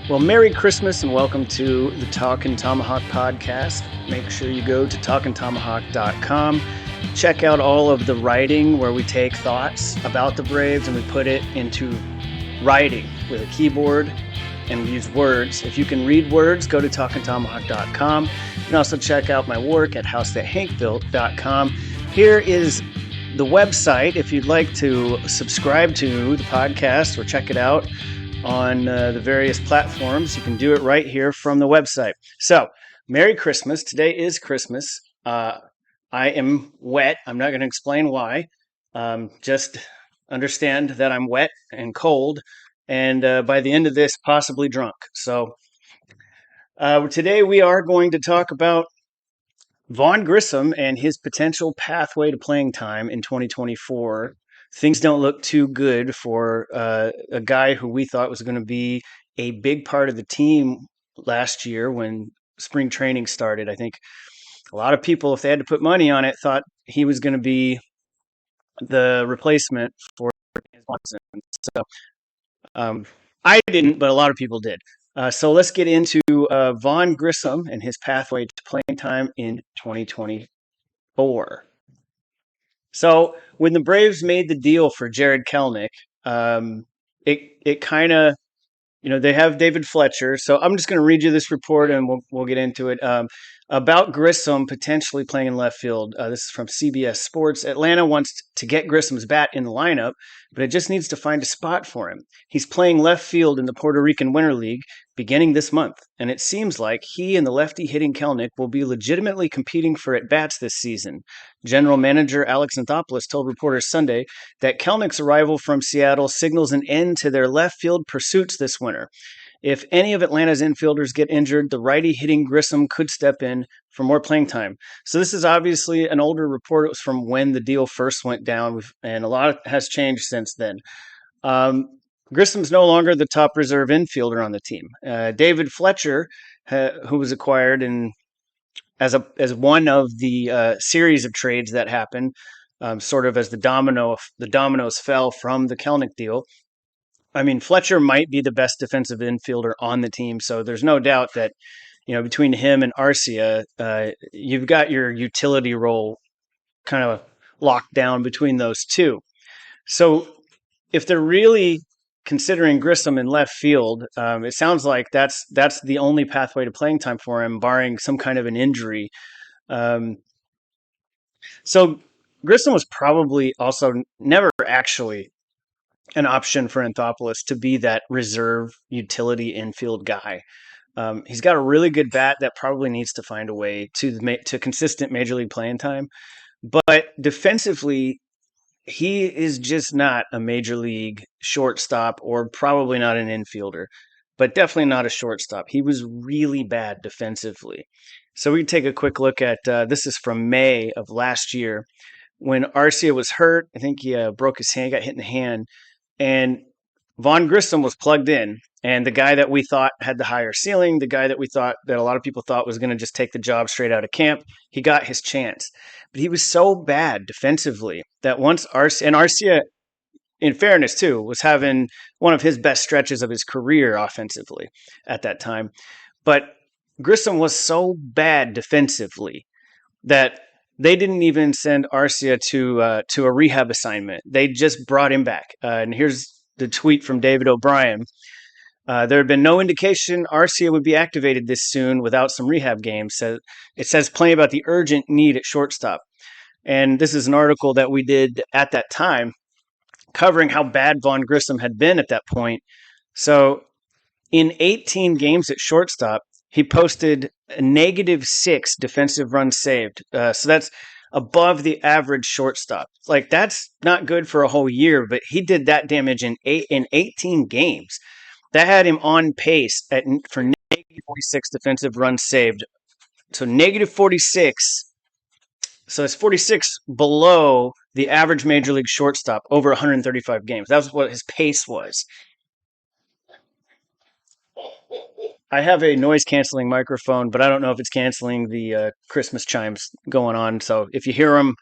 Well, Merry Christmas and welcome to the Talkin Tomahawk podcast. Make sure you go to talkintomahawk.com. Check out all of the writing where we take thoughts about the Braves and we put it into writing with a keyboard and we use words. If you can read words, go to talkintomahawk.com. You can also check out my work at housethathankbuilt.com. Here is the website if you'd like to subscribe to the podcast or check it out on the various platforms. You can do it right here from the website. So, Merry Christmas. Today is Christmas. I am wet. I'm not going to explain why. Just understand that I'm wet and cold, and by the end of this, possibly drunk. So, today we are going to talk about Vaughn Grissom and his potential pathway to playing time in 2024. Things don't look too good for a guy who we thought was going to be a big part of the team last year when spring training started. I think a lot of people, if they had to put money on it, thought he was going to be the replacement for James Watson. So I didn't, but a lot of people did. So let's get into Vaughn Grissom and his pathway to playing time in 2024. So when the Braves made the deal for Jared Kelenic, it kind of, they have David Fletcher. So I'm just going to read you this report and we'll get into it. About Grissom potentially playing in left field. This is from CBS Sports. Atlanta wants to get Grissom's bat in the lineup, but it just needs to find a spot for him. He's playing left field in the Puerto Rican Winter League beginning this month, and it seems like he and the lefty hitting Kelenic will be legitimately competing for at-bats this season. General Manager Alex Anthopoulos told reporters Sunday that Kelnic's arrival from Seattle signals an end to their left field pursuits this winter. If any of Atlanta's infielders get injured, the righty hitting Grissom could step in for more playing time. So this is obviously an older report. It was from when the deal first went down, and a lot has changed since then. Grissom's no longer the top reserve infielder on the team. David Fletcher, who was acquired as one of the series of trades that happened, sort of as the dominoes fell from the Kelenic deal. I mean, Fletcher might be the best defensive infielder on the team, so there's no doubt that, between him and Arcia, you've got your utility role kind of locked down between those two. So if they're really considering Grissom in left field, it sounds like that's the only pathway to playing time for him, barring some kind of an injury. So Grissom was probably also never actually an option for Anthopoulos to be that reserve utility infield guy. He's got a really good bat that probably needs to find a way to consistent major league playing time. But defensively, he is just not a major league shortstop or probably not an infielder, but definitely not a shortstop. He was really bad defensively. So we can take a quick look at this is from May of last year when Arcia was hurt. I think he broke his hand, got hit in the hand. And Vaughn Grissom was plugged in, and the guy that we thought had the higher ceiling, the guy that a lot of people thought was going to just take the job straight out of camp, he got his chance. But he was so bad defensively that once Arcia, in fairness too, was having one of his best stretches of his career offensively at that time. But Grissom was so bad defensively that they didn't even send Arcia to a rehab assignment. They just brought him back. And here's the tweet from David O'Brien. There had been no indication Arcia would be activated this soon without some rehab games. So it says plenty about the urgent need at shortstop. And this is an article that we did at that time covering how bad Vaughn Grissom had been at that point. So in 18 games at shortstop, he posted a -6 defensive runs saved. So that's above the average shortstop. Like, that's not good for a whole year, but he did that damage in 18 games. That had him on pace for -46 defensive runs saved. So -46. So it's 46 below the average major league shortstop over 135 games. That was what his pace was. I have a noise canceling microphone, but I don't know if it's canceling the Christmas chimes going on. So if you hear them,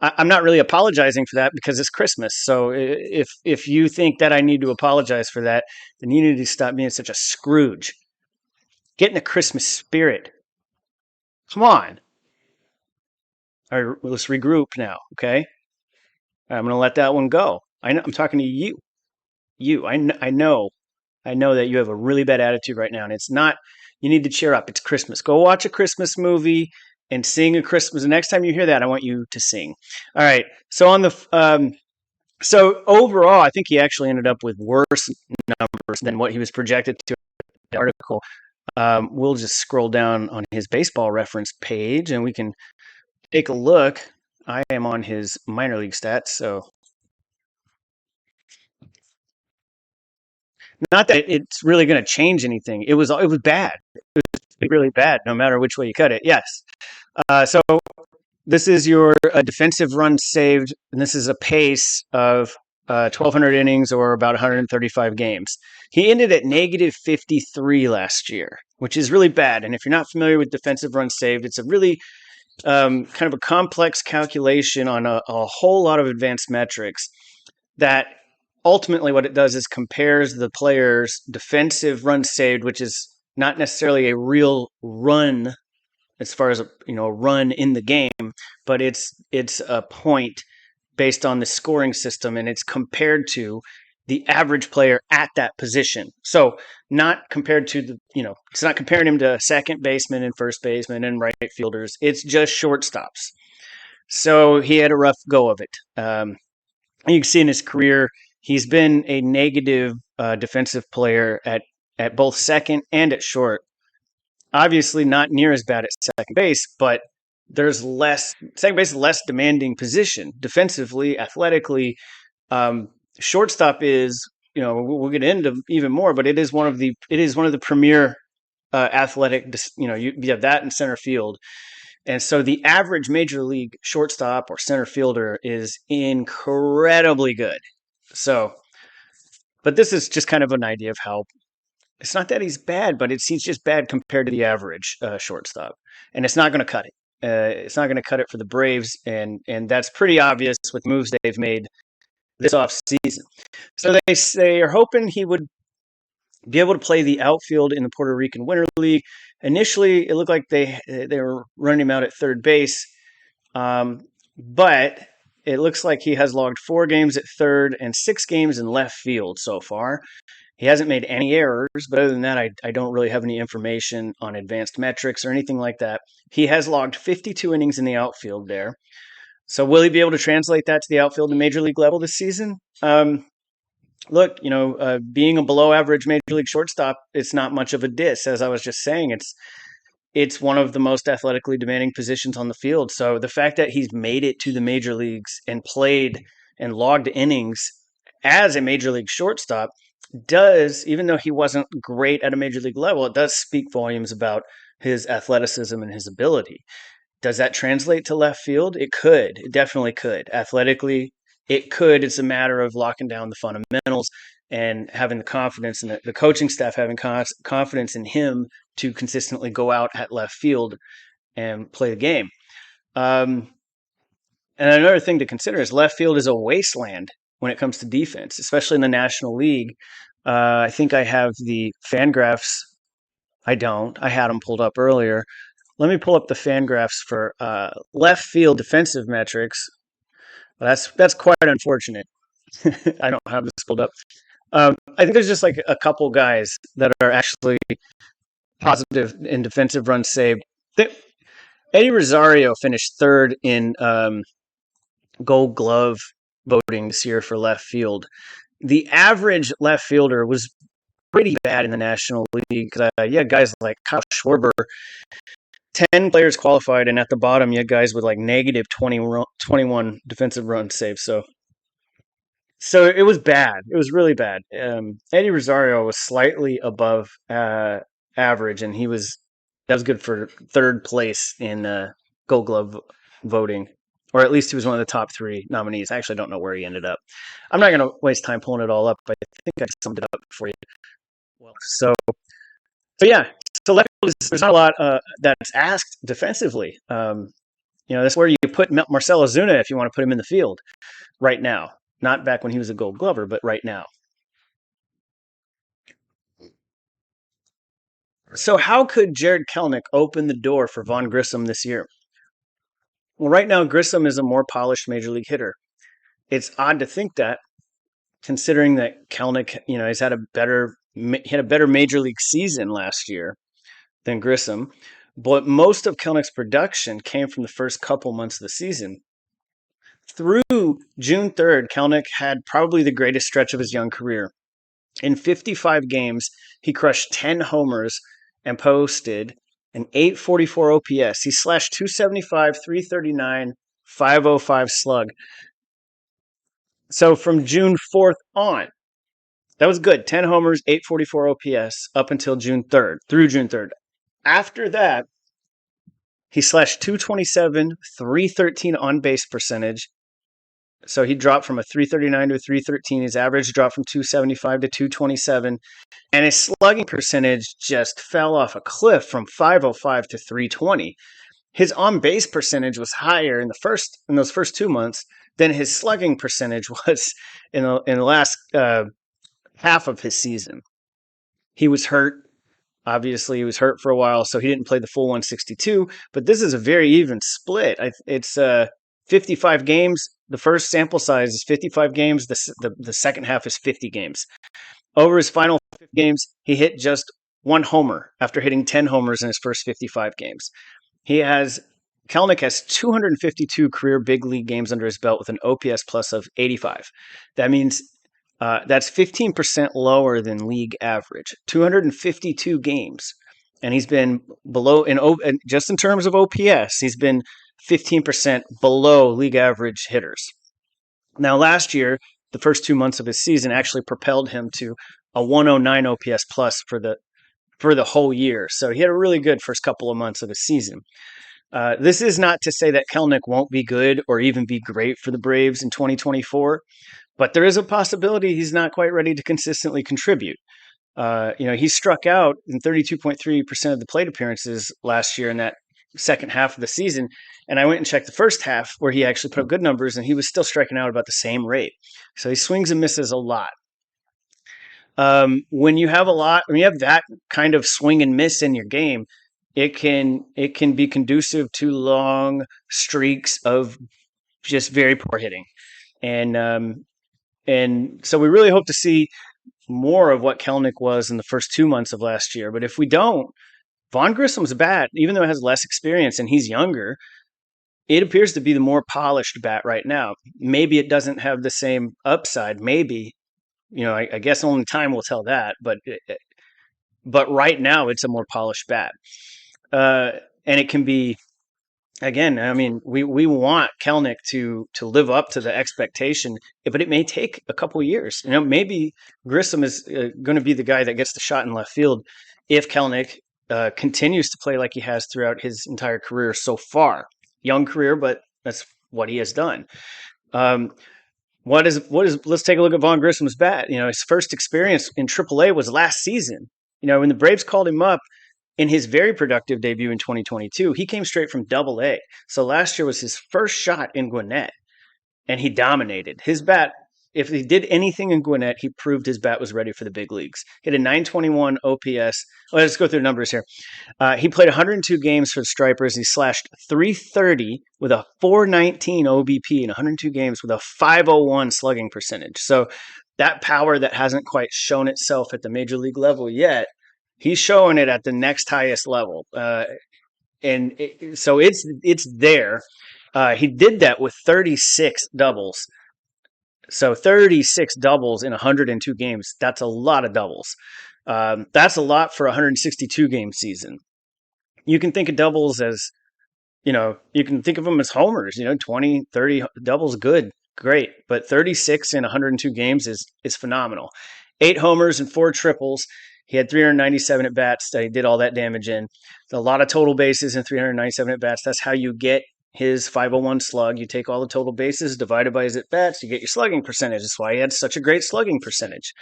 I'm not really apologizing for that because it's Christmas. So if you think that I need to apologize for that, then you need to stop being such a Scrooge. Get in the Christmas spirit. Come on. All right, let's regroup now. Okay, I'm going to let that one go. I'm talking to you. You. I know that you have a really bad attitude right now, and it's not. You need to cheer up. It's Christmas. Go watch a Christmas movie and sing a Christmas. The next time you hear that, I want you to sing. All right. So on the so overall, I think he actually ended up with worse numbers than what he was projected to in the article. We'll just scroll down on his baseball reference page, and we can take a look. I am on his minor league stats, so not that it's really going to change anything. It was bad, really bad, no matter which way you cut it. Yes. So this is your defensive run saved, and this is a pace of 1,200 innings or about 135 games. He ended at negative 53 last year, which is really bad. And if you're not familiar with defensive runs saved, it's a really kind of a complex calculation on a whole lot of advanced metrics that ultimately what it does is compares the player's defensive runs saved, which is not necessarily a real run as far as a run in the game, but it's a point based on the scoring system, and it's compared to the average player at that position. So not compared to it's not comparing him to second baseman and first baseman and right fielders. It's just shortstops. So he had a rough go of it. You can see in his career, he's been a negative defensive player at both second and at short. Obviously, not near as bad at second base, but there's less. Second base is a less demanding position defensively, athletically. Um, Shortstop is, we'll get into even more, but it is one of the premier athletic. You have that in center field, and so the average major league shortstop or center fielder is incredibly good. So, but this is just kind of an idea of how it's not that he's bad, but he's just bad compared to the average shortstop, and it's not going to cut it. It's not going to cut it for the Braves, and that's pretty obvious with moves they've made this off season. So they are hoping he would be able to play the outfield in the Puerto Rican Winter League. Initially, it looked like they were running him out at third base, but it looks like he has logged 4 games at third and 6 games in left field so far. He hasn't made any errors, but other than that, I don't really have any information on advanced metrics or anything like that. He has logged 52 innings in the outfield there. So will he be able to translate that to the outfield and major league level this season? Look, being a below average major league shortstop, it's not much of a diss. As I was just saying, it's one of the most athletically demanding positions on the field. So the fact that he's made it to the major leagues and played and logged innings as a major league shortstop does, even though he wasn't great at a major league level, it does speak volumes about his athleticism and his ability. Does that translate to left field? It could. It definitely could. Athletically, it could. It's a matter of locking down the fundamentals and having the confidence, and the coaching staff having confidence in him to consistently go out at left field and play the game. And another thing to consider is left field is a wasteland when it comes to defense, especially in the National League. I think I have the Fangraphs. I don't. I had them pulled up earlier. Let me pull up the Fangraphs for left field defensive metrics. That's quite unfortunate. I don't have this pulled up. I think there's just like a couple guys that are actually positive in defensive runs saved. Eddie Rosario finished third in Gold Glove voting this year for left field. The average left fielder was pretty bad in the National League. You had guys like Kyle Schwarber, 10 players qualified, and at the bottom, you had guys with like negative 21 defensive run saves. So it was bad. It was really bad. Eddie Rosario was slightly above average, and that was good for third place in Gold Glove voting, or at least he was one of the top 3 nominees. I actually don't know where he ended up. I'm not going to waste time pulling it all up. I think I summed it up for you. Well, so yeah. So there's not a lot that's asked defensively. That's where you put Marcell Ozuna if you want to put him in the field right now. Not back when he was a Gold Glover, but right now. So how could Jared Kelenic open the door for Vaughn Grissom this year? Well, right now Grissom is a more polished major league hitter. It's odd to think that, considering that Kelenic, he had a better major league season last year than Grissom, but most of Kelnic's production came from the first couple months of the season. Through June 3rd, Kelenic had probably the greatest stretch of his young career. In 55 games, he crushed 10 homers and posted an 844 OPS. He slashed 275, 339, 505 slug. So from June 4th on, that was good. 10 homers, 844 OPS up until June 3rd, through June 3rd. After that, he slashed 227, 313 on base percentage. So he dropped from a 339 to a 313. His average dropped from 275 to 227. And his slugging percentage just fell off a cliff from 505 to 320. His on base percentage was higher in those first 2 months than his slugging percentage was in the last half of his season. He was hurt. Obviously, he was hurt for a while, so he didn't play the full 162. But this is a very even split. It's 55 games. The first sample size is 55 games. The second half is 50 games. Over his final 50 games, he hit just one homer after hitting 10 homers in his first 55 games. Kelenic has 252 career big league games under his belt with an OPS plus of 85. That means that's 15% lower than league average. 252 games. And he's been below, just in terms of OPS, he's been 15% below league average hitters. Now, last year, the first 2 months of his season actually propelled him to a 109 OPS plus for the whole year. So he had a really good first couple of months of his season. This is not to say that Kelenic won't be good or even be great for the Braves in 2024, but there is a possibility he's not quite ready to consistently contribute. He struck out in 32.3% of the plate appearances last year in that second half of the season. And I went and checked the first half where he actually put up good numbers, and he was still striking out about the same rate. So he swings and misses a lot. When you have that kind of swing and miss in your game, it can be conducive to long streaks of just very poor hitting. And so we really hope to see more of what Kelenic was in the first 2 months of last year. But if we don't, Vaughn Grissom's bat, even though it has less experience and he's younger, it appears to be the more polished bat right now. Maybe it doesn't have the same upside. Maybe, I guess only time will tell that. But right now, it's a more polished bat. And it can be, again, I mean, we want Kelenic to live up to the expectation, but it may take a couple of years. Maybe Grissom is going to be the guy that gets the shot in left field if Kelenic continues to play like he has throughout his entire career so far. Young career, but that's what he has done. Let's take a look at Vaughn Grissom's bat. His first experience in AAA was last season. When the Braves called him up in his very productive debut in 2022, he came straight from AA. So last year was his first shot in Gwinnett, and he dominated. His bat, if he did anything in Gwinnett, he proved his bat was ready for the big leagues. He had a 921 OPS. Let's go through the numbers here. He played 102 games for the Stripers. He slashed 330 with a 419 OBP in 102 games with a 501 slugging percentage. So that power that hasn't quite shown itself at the major league level yet, he's showing it at the next highest level. So it's there. He did that with 36 doubles. So 36 doubles in 102 games. That's a lot of doubles. That's a lot for a 162 game season. You can think of doubles as, you can think of them as homers, 20, 30 doubles, good, great. But 36 in 102 games is phenomenal. 8 homers and 4 triples. He had 397 at bats that he did all that damage in. A lot of total bases and 397 at bats. That's how you get his 501 slug. You take all the total bases divided by his at bats, you get your slugging percentage. That's why he had such a great slugging percentage.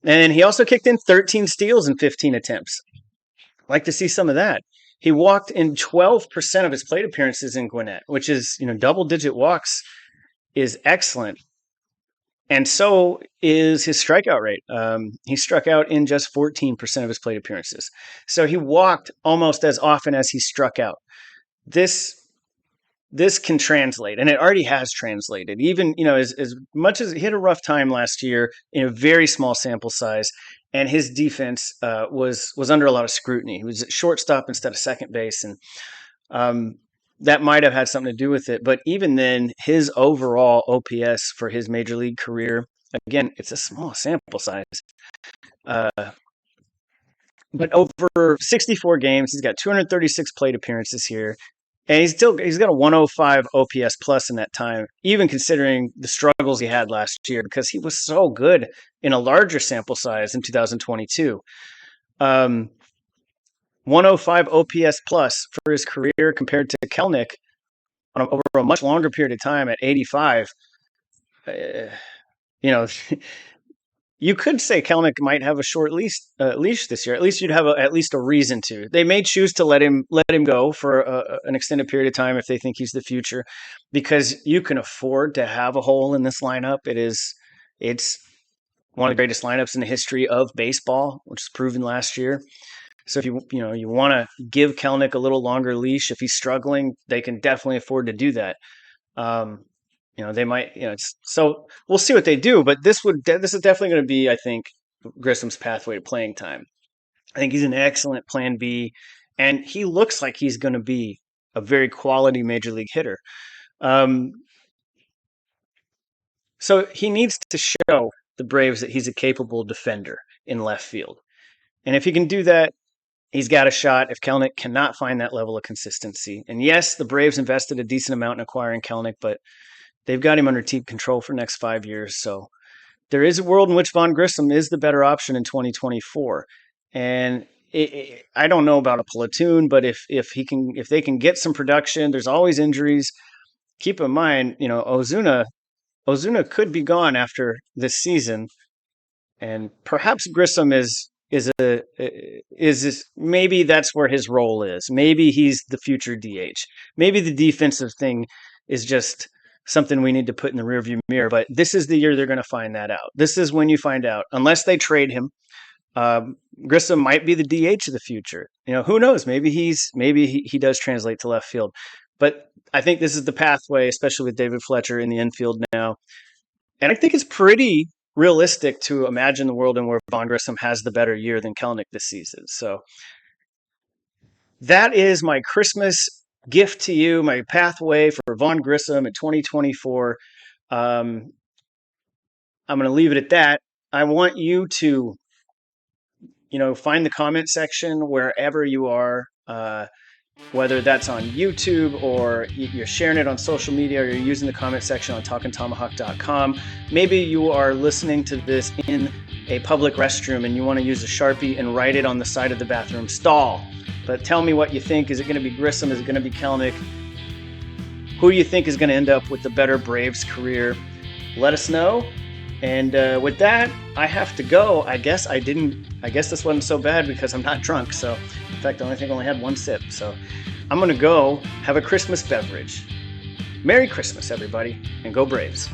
And he also kicked in 13 steals in 15 attempts. I'd like to see some of that. He walked in 12% of his plate appearances in Gwinnett, which is, double-digit walks is excellent. And so is his strikeout rate. He struck out in just 14% of his plate appearances. So he walked almost as often as he struck out. This can translate, and it already has translated. Even, as much as he had a rough time last year in a very small sample size, and his defense was under a lot of scrutiny. He was at shortstop instead of second base, and that might have had something to do with it. But even then, his overall OPS for his major league career, again, it's a small sample size. But over 64 games, he's got 236 plate appearances here. And he's got a 105 OPS plus in that time, even considering the struggles he had last year, because he was so good in a larger sample size in 2022. 105 OPS plus for his career compared to Kelenic over a much longer period of time at 85. You could say Kelenic might have a short leash this year. At least you'd have at least a reason to. They may choose to let him go for an extended period of time if they think he's the future, because you can afford to have a hole in this lineup. It's one of the greatest lineups in the history of baseball, which was proven last year. So if you want to give Kelenic a little longer leash, if he's struggling, they can definitely afford to do that. They might, so we'll see what they do, but this is definitely going to be, I think, Grissom's pathway to playing time. I think he's an excellent plan B, and he looks like he's going to be a very quality major league hitter. So he needs to show the Braves that he's a capable defender in left field. And if he can do that, he's got a shot if Kelenic cannot find that level of consistency. And yes, the Braves invested a decent amount in acquiring Kelenic, but they've got him under team control for the next 5 years. So there is a world in which Vaughn Grissom is the better option in 2024. And I don't know about a platoon, but if they can get some production, there's always injuries. Keep in mind, Ozuna could be gone after this season, and perhaps Grissom is maybe that's where his role is. Maybe he's the future DH. Maybe the defensive thing is just something we need to put in the rearview mirror, but this is the year they're going to find that out. This is when you find out, unless they trade him. Grissom might be the DH of the future. Who knows? Maybe he does translate to left field. But I think this is the pathway, especially with David Fletcher in the infield now. And I think it's pretty realistic to imagine the world in where Vaughn Grissom has the better year than Kelenic this season. So that is my Christmas gift to you, my pathway for Vaughn Grissom in 2024. I'm going to leave it at that. I want you to, find the comment section wherever you are, whether that's on YouTube or you're sharing it on social media or you're using the comment section on talkintomahawk.com. Maybe you are listening to this in a public restroom and you want to use a Sharpie and write it on the side of the bathroom stall. But tell me what you think. Is it going to be Grissom? Is it going to be Kelenic? Who do you think is going to end up with the better Braves career? Let us know. And with that, I have to go. I guess this wasn't so bad because I'm not drunk. So, in fact, I only had one sip. So I'm going to go have a Christmas beverage. Merry Christmas, everybody, and go Braves.